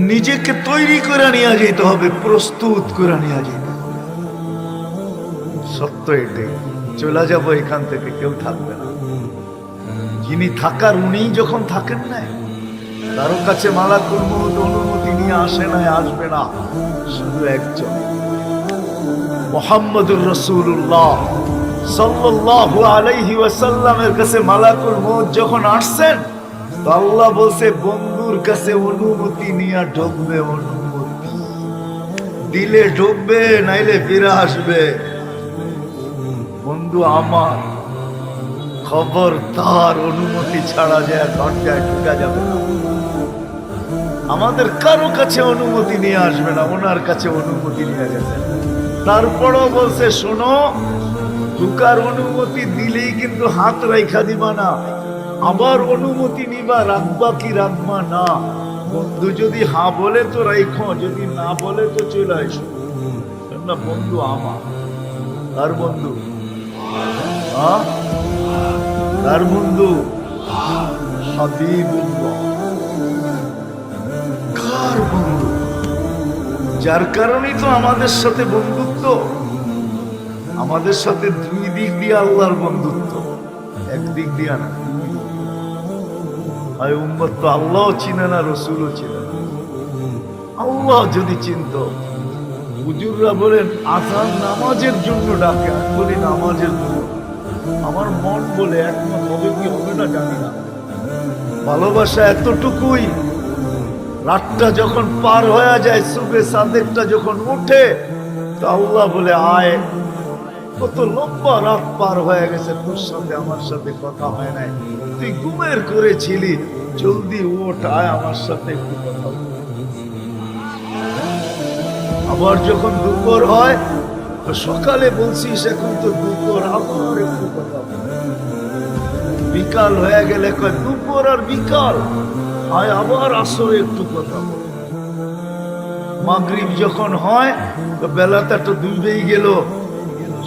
নিজেকে তৈরি করে নিয়ে যেতে হবে, প্রস্তুত করে নিয়ে যেতে হবে। সত্য এটাই, চলে যাবো এখান থেকে, কেউ থাকবে না। যিনি থাকার উনি যখন থাকেন না, কারো কাছে মালাকুল মউত অনুমতি নিয়ে আসে না, আসবে না, শুধু একজন মুহাম্মদুর রাসূলুল্লাহ সাল্লাল্লাহু আলাইহি ওয়াসাল্লামের কাছে মালাকুল মউত যখন আসছেন, তো আল্লাহ বলছে বন্ধুর কাছে অনুমতি নিয়ে ঢুকবে, অনুমতি দিলে ঢুকবে, নাইলে ফিরে আসবে। বন্ধু আমার, খবরদার অনুমতি ছাড়া যায় দরজায় ঢুকা যাবে না। আমাদের কারো কাছে অনুমতি নিয়ে আসবে না, ওনার কাছে অনুমতি নিয়ে গেছে। তারপরও বলছে শোনো, ঢুকার অনুমতি দিলেই কিন্তু হাত রাইখা দিবা না, আবার অনুমতি নিবা, রাখবা কি রাখবা না। বন্ধু যদি হ্যাঁ বলে তো রাইখো, যদি না বলে তো চলে আসো না। বন্ধু আমার, কার বন্ধু? কার বন্ধু? হাবিবুল্লাহ। কার বন্ধু? যার কারণেই তো আমাদের সাথে বন্ধুত্ব। আমাদের সাথে দুই দিক দিয়ে আল্লাহর বন্ধুত্ব, একদিক দিয়া না। উম্মত তো আল্লাহও চিনে না, রসুলও চিনে না। আল্লাহ যদি চিনত, হুজুররা বলেন আযান নামাজের জন্য ডাকে, আমি বলি নামাজের জন্য। আমার মন বলে একমত হবে কি হবে না জানি না। ভালোবাসা এতটুকুই, রাতটা যখন পার হয়ে যায়, সুবে সাদেকটা যখন উঠে, তো আল্লাহ বলে আয়, কত লম্বা রাত পার হয়ে গেছে, তোর সাথে আমার সাথে কথা হয় নাই, তুই ঘুমের করেছিলি, জলদি ওঠ, আয় আমার সাথে একটু কথা বল। আবার যখন দুপুর হয়, তো সকালে বলছিস এখন তো দুপুর, আবার একটু কথা বল। বিকাল হয়ে গেলে কয় দুপুর আর বিকাল, আয় আবার আসরে একটু কথা বল। মাগরিব যখন হয়, তো বেলাটা তো ডুবেই গেল,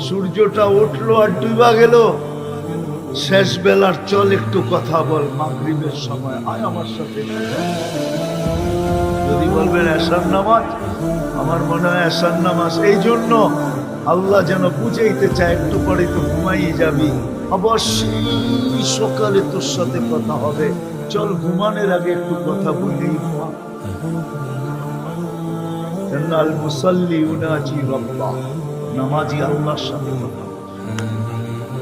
সূর্যটা উঠলো আর ডুবা গেল, শেষ বেলার চল একটু কথা বল। মাগরিবের সময় আয় আমার সাথে। যদি বলবেন এশার নামাজ, আমার মনে হয় এশার নামাজ এই জন্য আল্লাহ যেন বুঝাইতে চায়, একটু পরে তো ঘুমাই যাবি, অবশ্যই সকালে তোর সাথে কথা হবে, চল ঘুমানোর আগে একটু কথা বলি। আল মুসাল্লি ইউনাজি রাব্বাহ, নামাজি আল্লাহর সাথে কথা